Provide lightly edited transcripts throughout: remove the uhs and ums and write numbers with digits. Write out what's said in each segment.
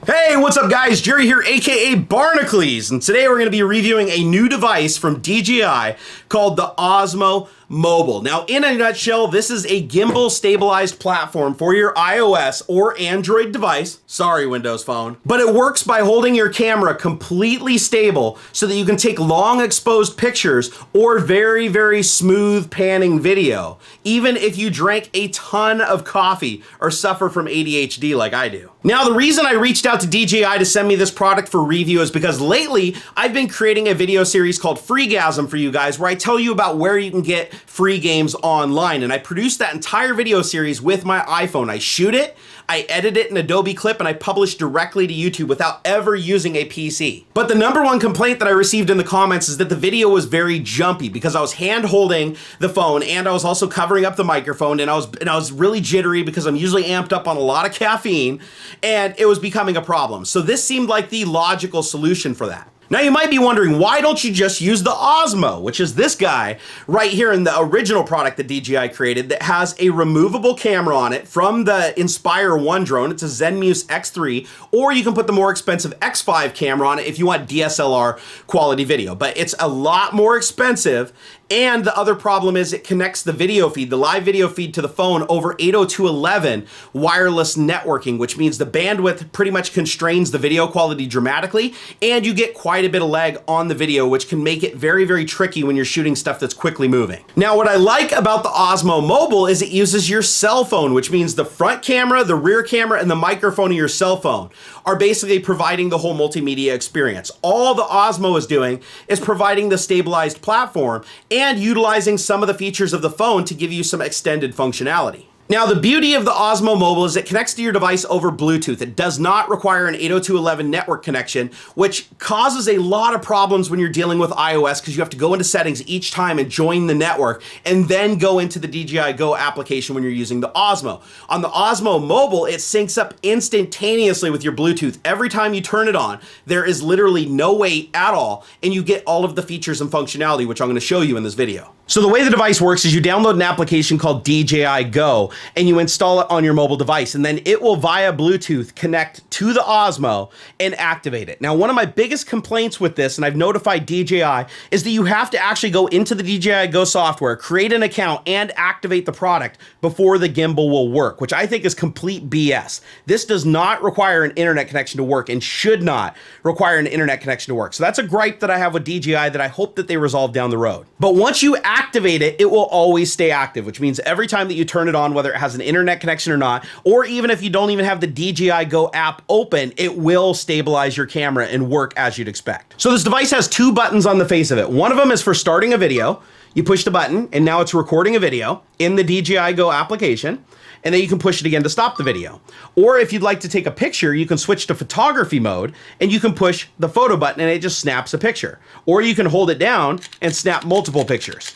Hey, what's up guys? Jerry here, aka Barnacules, and today we're going to be reviewing a new device from DJI called the OSMO Mobile. Now, in a nutshell, this is a gimbal stabilized platform for your iOS or Android device. Sorry, Windows Phone. But it works by holding your camera completely stable so that you can take long exposed pictures or very, very smooth panning video, even if you drank a ton of coffee or suffer from ADHD like I do. Now, the reason I reached out to DJI to send me this product for review is because lately I've been creating a video series called Freegasm for you guys where I tell you about where you can get free games online, and I produced that entire video series with my iPhone. I shoot it, I edit it in Adobe Clip, and I publish directly to YouTube without ever using a PC. But the number one complaint that I received in the comments is that the video was very jumpy because I was hand holding the phone and I was also covering up the microphone, and I was really jittery because I'm usually amped up on a lot of caffeine, and it was becoming a problem. So this seemed like the logical solution for that. Now you might be wondering, why don't you just use the Osmo, which is this guy right here in the original product that DJI created that has a removable camera on it from the Inspire 1 drone. It's a Zenmuse X3, or you can put the more expensive X5 camera on it if you want DSLR quality video, but it's a lot more expensive. And the other problem is it connects the video feed, the live video feed, to the phone over 802.11 wireless networking, which means the bandwidth pretty much constrains the video quality dramatically, and you get quite a bit of lag on the video, which can make it very, very tricky when you're shooting stuff that's quickly moving. Now, what I like about the Osmo Mobile is it uses your cell phone, which means the front camera, the rear camera, and the microphone of your cell phone are basically providing the whole multimedia experience. All the Osmo is doing is providing the stabilized platform and utilizing some of the features of the phone to give you some extended functionality. Now, the beauty of the Osmo Mobile is it connects to your device over Bluetooth. It does not require an 802.11 network connection, which causes a lot of problems when you're dealing with iOS because you have to go into settings each time and join the network and then go into the DJI Go application when you're using the Osmo. On the Osmo Mobile, it syncs up instantaneously with your Bluetooth. Every time you turn it on, there is literally no wait at all, and you get all of the features and functionality, which I'm going to show you in this video. So the way the device works is you download an application called DJI Go and you install it on your mobile device, and then it will via Bluetooth connect to the Osmo and activate it. Now, one of my biggest complaints with this, and I've notified DJI, is that you have to actually go into the DJI Go software, create an account, and activate the product before the gimbal will work, which I think is complete BS. This does not require an internet connection to work and should not require an internet connection to work. So that's a gripe that I have with DJI that I hope that they resolve down the road. But once you activate it, it will always stay active, which means every time that you turn it on, whether it has an internet connection or not, or even if you don't even have the DJI Go app open, it will stabilize your camera and work as you'd expect. So this device has two buttons on the face of it. One of them is for starting a video. You push the button and now it's recording a video in the DJI Go application, and then you can push it again to stop the video. Or if you'd like to take a picture, you can switch to photography mode and you can push the photo button and it just snaps a picture. Or you can hold it down and snap multiple pictures.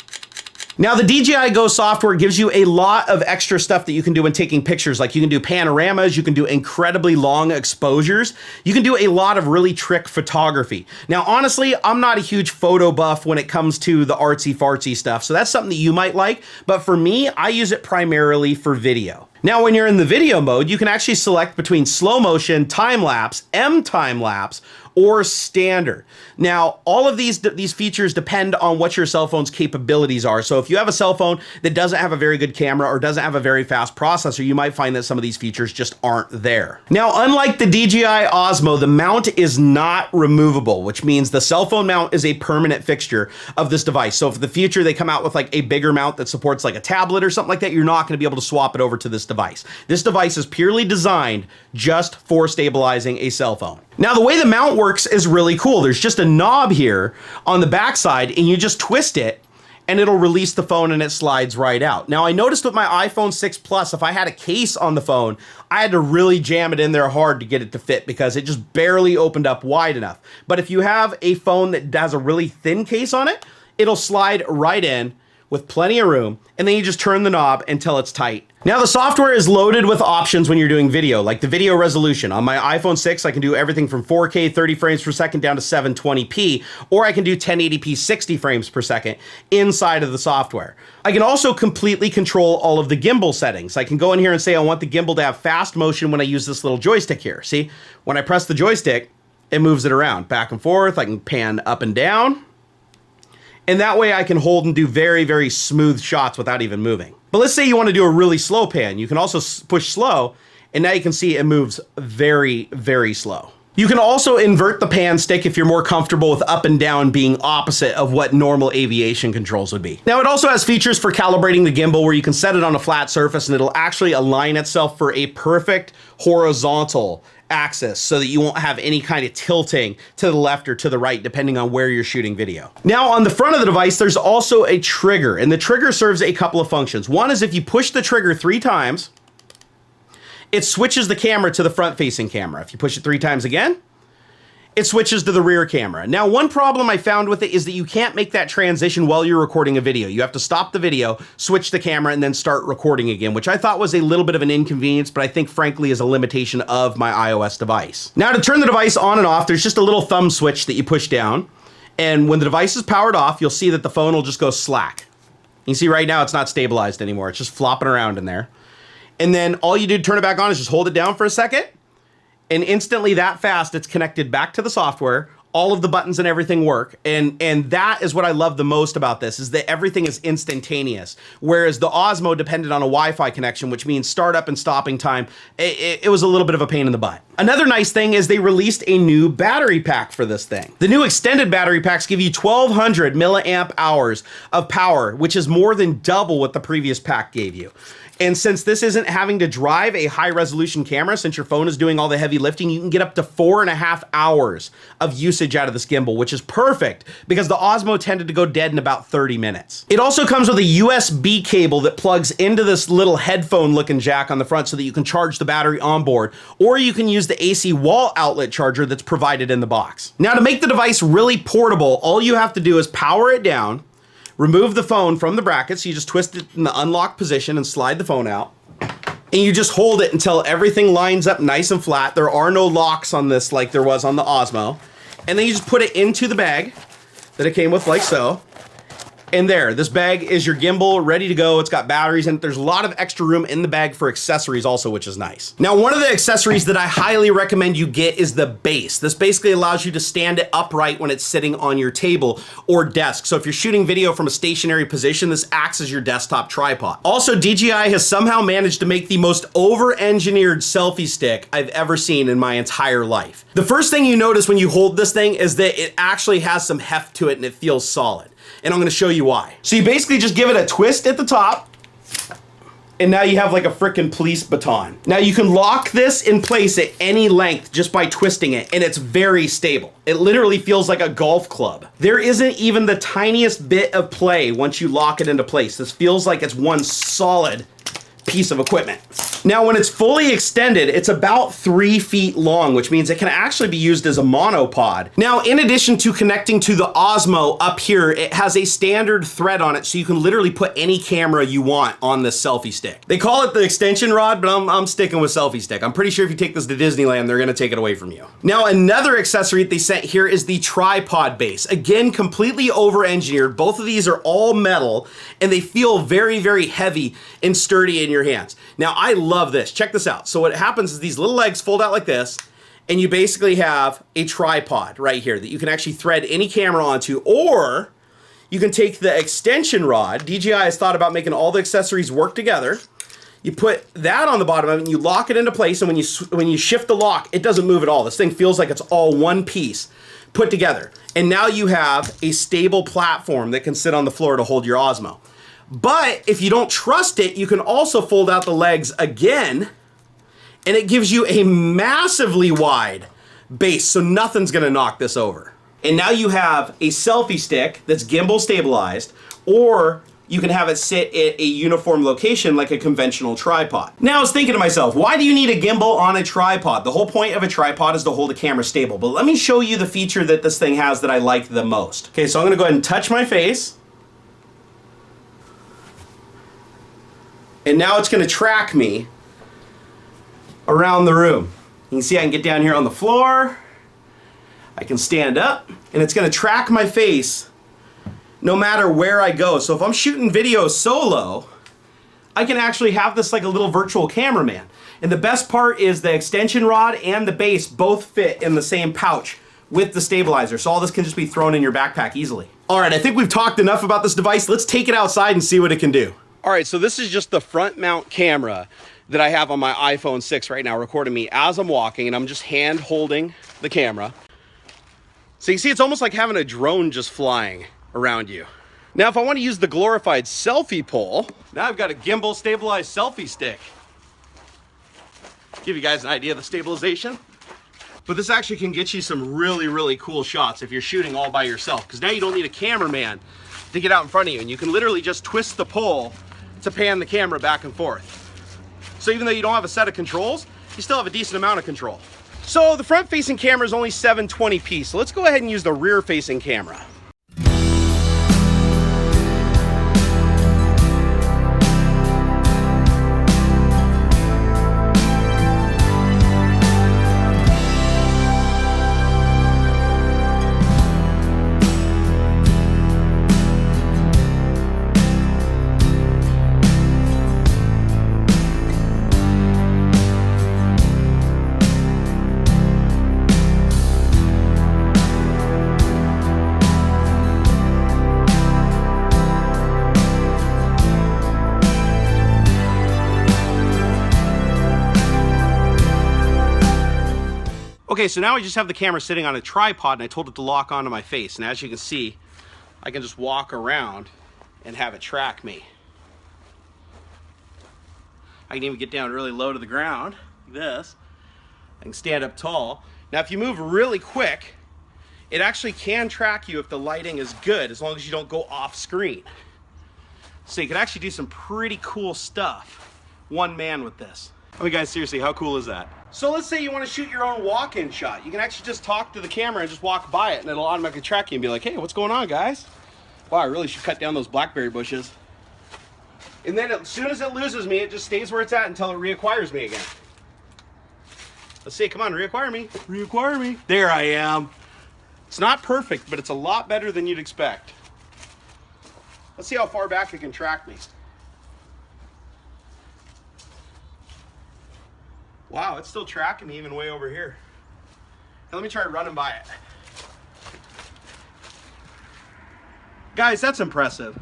Now, the DJI Go software gives you a lot of extra stuff that you can do when taking pictures. Like you can do panoramas, you can do incredibly long exposures, you can do a lot of really trick photography. Now, honestly, I'm not a huge photo buff when it comes to the artsy-fartsy stuff, so that's something that you might like, but for me, I use it primarily for video. Now, when you're in the video mode, you can actually select between slow motion, time-lapse, M-time-lapse, or standard. Now, all of these features depend on what your cell phone's capabilities are. So if you have a cell phone that doesn't have a very good camera or doesn't have a very fast processor, you might find that some of these features just aren't there. Now, unlike the DJI Osmo, the mount is not removable, which means the cell phone mount is a permanent fixture of this device. So if in the future they come out with like a bigger mount that supports like a tablet or something like that, you're not gonna be able to swap it over to this device. This device is purely designed just for stabilizing a cell phone. Now, the way the mount works is really cool. There's just a knob here on the backside and you just twist it and it'll release the phone and it slides right out. Now, I noticed with my iPhone 6 Plus, if I had a case on the phone, I had to really jam it in there hard to get it to fit because it just barely opened up wide enough. But if you have a phone that has a really thin case on it, it'll slide right in with plenty of room, and then you just turn the knob until it's tight Now the software is loaded with options when you're doing video, like the video resolution. On my iPhone 6, I can do everything from 4K 30 frames per second down to 720p, or I can do 1080p 60 frames per second inside of the software. I can also completely control all of the gimbal settings. I can go in here and say I want the gimbal to have fast motion when I use this little joystick here. See, when I press the joystick, it moves it around back and forth. I can pan up and down. And that way I can hold and do very, very smooth shots without even moving. But let's say you want to do a really slow pan. You can also push slow, and now you can see it moves very, very slow. You can also invert the pan stick if you're more comfortable with up and down being opposite of what normal aviation controls would be. Now it also has features for calibrating the gimbal where you can set it on a flat surface and it'll actually align itself for a perfect horizontal axis so that you won't have any kind of tilting to the left or to the right depending on where you're shooting video. Now on the front of the device there's also a trigger, and the trigger serves a couple of functions. One is if you push the trigger 3 times, it switches the camera to the front facing camera. If you push it 3 times again, it switches to the rear camera. Now, one problem I found with it is that you can't make that transition while you're recording a video. You have to stop the video, switch the camera, and then start recording again, which I thought was a little bit of an inconvenience, but I think frankly is a limitation of my iOS device. Now, to turn the device on and off, there's just a little thumb switch that you push down, and when the device is powered off, you'll see that the phone will just go slack. You see right now it's not stabilized anymore. It's just flopping around in there. And then all you do to turn it back on is just hold it down for a second, and instantly that fast, it's connected back to the software. All of the buttons and everything work. And that is what I love the most about this, is that everything is instantaneous. Whereas the Osmo depended on a Wi-Fi connection, which means startup and stopping time. It was a little bit of a pain in the butt. Another nice thing is they released a new battery pack for this thing. The new extended battery packs give you 1200 milliamp hours of power, which is more than double what the previous pack gave you. And since this isn't having to drive a high resolution camera, since your phone is doing all the heavy lifting, you can get up to 4.5 hours of usage out of this gimbal, which is perfect because the Osmo tended to go dead in about 30 minutes. It also comes with a USB cable that plugs into this little headphone looking jack on the front so that you can charge the battery on board, or you can use the AC wall outlet charger that's provided in the box. Now, to make the device really portable, all you have to do is power it down, remove the phone from the bracket, so you just twist it in the unlock position and slide the phone out. And you just hold it until everything lines up nice and flat. There are no locks on this like there was on the Osmo. And then you just put it into the bag that it came with, like so. And there, this bag is your gimbal, ready to go. It's got batteries in it. There's a lot of extra room in the bag for accessories also, which is nice. Now, one of the accessories that I highly recommend you get is the base. This basically allows you to stand it upright when it's sitting on your table or desk. So if you're shooting video from a stationary position, this acts as your desktop tripod. Also, DJI has somehow managed to make the most over-engineered selfie stick I've ever seen in my entire life. The first thing you notice when you hold this thing is that it actually has some heft to it and it feels solid. And I'm gonna show you why. So you basically just give it a twist at the top, and now you have like a frickin' police baton. Now you can lock this in place at any length just by twisting it, and it's very stable. It literally feels like a golf club. There isn't even the tiniest bit of play once you lock it into place. This feels like it's one solid piece of equipment. Now, when it's fully extended, it's about 3 feet long, which means it can actually be used as a monopod. Now, in addition to connecting to the Osmo up here, it has a standard thread on it, so you can literally put any camera you want on this selfie stick. They call it the extension rod, but I'm sticking with selfie stick. I'm pretty sure if you take this to Disneyland, they're gonna take it away from you. Now, another accessory that they sent here is the tripod base. Again, completely over-engineered. Both of these are all metal, and they feel very, very heavy and sturdy in your hands. Now, I love this. Check this out. So what happens is these little legs fold out like this, and you basically have a tripod right here that you can actually thread any camera onto, or you can take the extension rod. DJI has thought about making all the accessories work together. You put that on the bottom of it, and you lock it into place, and when you shift the lock, it doesn't move at all. This thing feels like it's all one piece put together. And now you have a stable platform that can sit on the floor to hold your Osmo. But if you don't trust it, you can also fold out the legs again, and it gives you a massively wide base, so nothing's gonna knock this over. And now you have a selfie stick that's gimbal stabilized, or you can have it sit at a uniform location like a conventional tripod. Now I was thinking to myself, why do you need a gimbal on a tripod? The whole point of a tripod is to hold a camera stable, but let me show you the feature that this thing has that I like the most. Okay, so I'm gonna go ahead and touch my face. And now it's gonna track me around the room. You can see I can get down here on the floor, I can stand up, and it's gonna track my face no matter where I go. So if I'm shooting video solo, I can actually have this like a little virtual cameraman. And the best part is the extension rod and the base both fit in the same pouch with the stabilizer. So all this can just be thrown in your backpack easily. All right, I think we've talked enough about this device. Let's take it outside and see what it can do. All right, so this is just the front mount camera that I have on my iPhone 6 right now, recording me as I'm walking, and I'm just hand holding the camera. So you see, it's almost like having a drone just flying around you. Now, if I want to use the glorified selfie pole, now I've got a gimbal stabilized selfie stick. Give you guys an idea of the stabilization. But this actually can get you some really, really cool shots if you're shooting all by yourself, because now you don't need a cameraman to get out in front of you, and you can literally just twist the pole to pan the camera back and forth. So even though you don't have a set of controls, you still have a decent amount of control. So the front-facing camera is only 720p, so let's go ahead and use the rear-facing camera. Okay, so now I just have the camera sitting on a tripod, and I told it to lock onto my face. And as you can see, I can just walk around and have it track me. I can even get down really low to the ground, like this. I can stand up tall. Now, if you move really quick, it actually can track you if the lighting is good, as long as you don't go off screen. So you can actually do some pretty cool stuff, one man with this. I mean, guys, seriously, how cool is that? So let's say you want to shoot your own walk-in shot. You can actually just talk to the camera and just walk by it, and it'll automatically track you and be like, hey, what's going on, guys? Wow, I really should cut down those blackberry bushes. And then as soon as it loses me, it just stays where it's at until it reacquires me again. Let's see, come on, reacquire me. Reacquire me. There I am. It's not perfect, but it's a lot better than you'd expect. Let's see how far back it can track me. Wow, it's still tracking me even way over here. Now let me try running by it. Guys, that's impressive.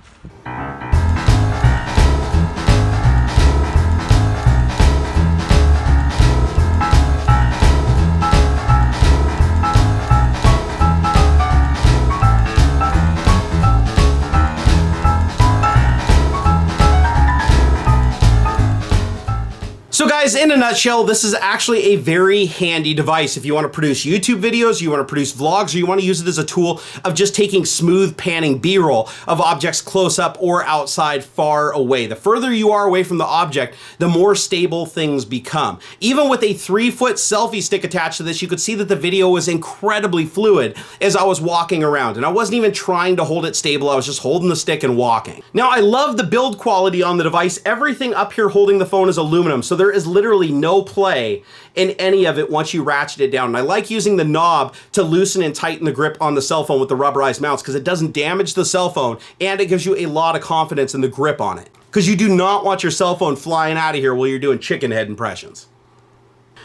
So guys, in a nutshell, this is actually a very handy device if you want to produce YouTube videos, you want to produce vlogs, or you want to use it as a tool of just taking smooth panning B-roll of objects close up or outside far away. The further you are away from the object, the more stable things become. Even with a 3-foot selfie stick attached to this, you could see that the video was incredibly fluid as I was walking around, and I wasn't even trying to hold it stable, I was just holding the stick and walking. Now, I love the build quality on the device. Everything up here holding the phone is aluminum, so there is literally no play in any of it once you ratchet it down. And I like using the knob to loosen and tighten the grip on the cell phone with the rubberized mounts, because it doesn't damage the cell phone and it gives you a lot of confidence in the grip on it, because you do not want your cell phone flying out of here while you're doing chicken head impressions.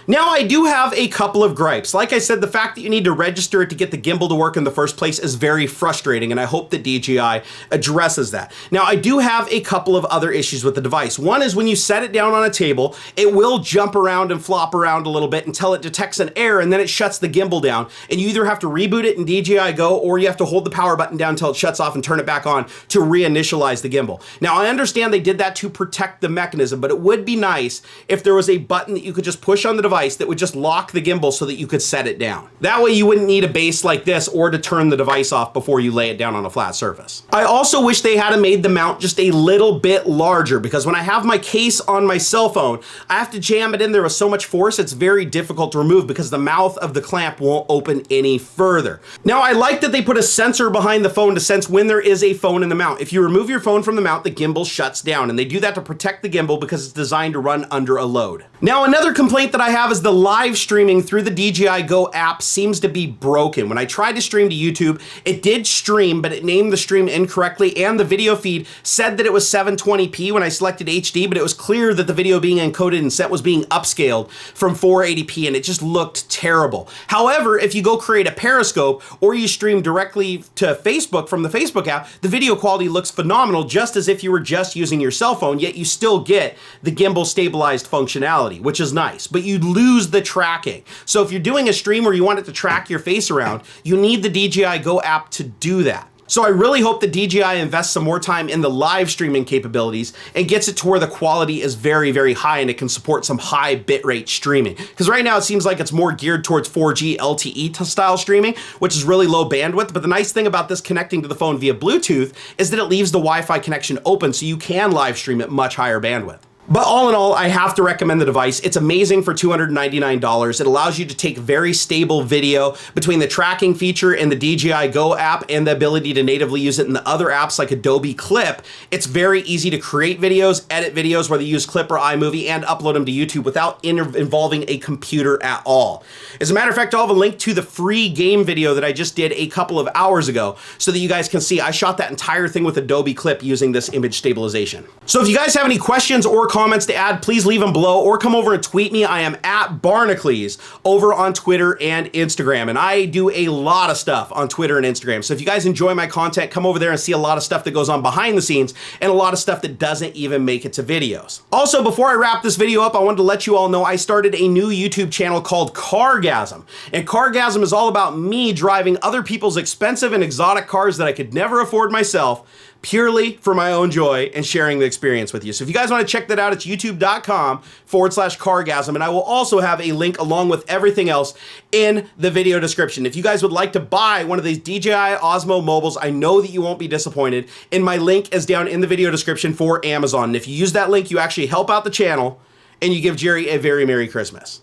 Now, I do have a couple of gripes. Like I said, the fact that you need to register it to get the gimbal to work in the first place is very frustrating, and I hope that DJI addresses that. Now, I do have a couple of other issues with the device. One is when you set it down on a table, it will jump around and flop around a little bit until it detects an error, and then it shuts the gimbal down, and you either have to reboot it in DJI Go, or you have to hold the power button down until it shuts off and turn it back on to reinitialize the gimbal. Now, I understand they did that to protect the mechanism, but it would be nice if there was a button that you could just push on the device device that would just lock the gimbal so that you could set it down. That way you wouldn't need a base like this or to turn the device off before you lay it down on a flat surface. I also wish they had made the mount just a little bit larger, because when I have my case on my cell phone, I have to jam it in there with so much force, it's very difficult to remove because the mouth of the clamp won't open any further. Now, I like that they put a sensor behind the phone to sense when there is a phone in the mount. If you remove your phone from the mount, the gimbal shuts down, and they do that to protect the gimbal because it's designed to run under a load. Now, another complaint that I have is the live streaming through the DJI Go app seems to be broken. When I tried to stream to YouTube, it did stream, but it named the stream incorrectly, and the video feed said that it was 720p when I selected HD, but it was clear that the video being encoded and set was being upscaled from 480p, and it just looked terrible. However, if you go create a Periscope or you stream directly to Facebook from the Facebook app, the video quality looks phenomenal, just as if you were just using your cell phone, yet you still get the gimbal stabilized functionality, which is nice, but you lose the tracking. So if you're doing a stream where you want it to track your face around, you need the DJI Go app to do that. So I really hope that DJI invests some more time in the live streaming capabilities and gets it to where the quality is very, very high and it can support some high bitrate streaming. Because right now it seems like it's more geared towards 4G LTE style streaming, which is really low bandwidth. But the nice thing about this connecting to the phone via Bluetooth is that it leaves the Wi-Fi connection open so you can live stream at much higher bandwidth. But all in all, I have to recommend the device. It's amazing for $299. It allows you to take very stable video between the tracking feature in the DJI Go app and the ability to natively use it in the other apps like Adobe Clip. It's very easy to create videos, edit videos, whether you use Clip or iMovie, and upload them to YouTube without involving a computer at all. As a matter of fact, I'll have a link to the free game video that I just did a couple of hours ago so that you guys can see I shot that entire thing with Adobe Clip using this image stabilization. So if you guys have any questions or comments to add, please leave them below or come over and tweet me. I am at Barnacules over on Twitter and Instagram, and I do a lot of stuff on Twitter and Instagram. So if you guys enjoy my content, come over there and see a lot of stuff that goes on behind the scenes and a lot of stuff that doesn't even make it to videos. Also, before I wrap this video up, I wanted to let you all know I started a new YouTube channel called Nerdgasm. And Nerdgasm is all about me driving other people's expensive and exotic cars that I could never afford myself, purely for my own joy and sharing the experience with you. So if you guys want to check that out, it's youtube.com/Nerdgasm, and I will also have a link along with everything else in the video description. If you guys would like to buy one of these DJI OSMO mobiles, I know that you won't be disappointed, and my link is down in the video description for Amazon. And if you use that link, you actually help out the channel and you give Jerry a very Merry Christmas.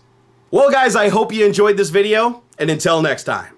Well guys, I hope you enjoyed this video, and until next time.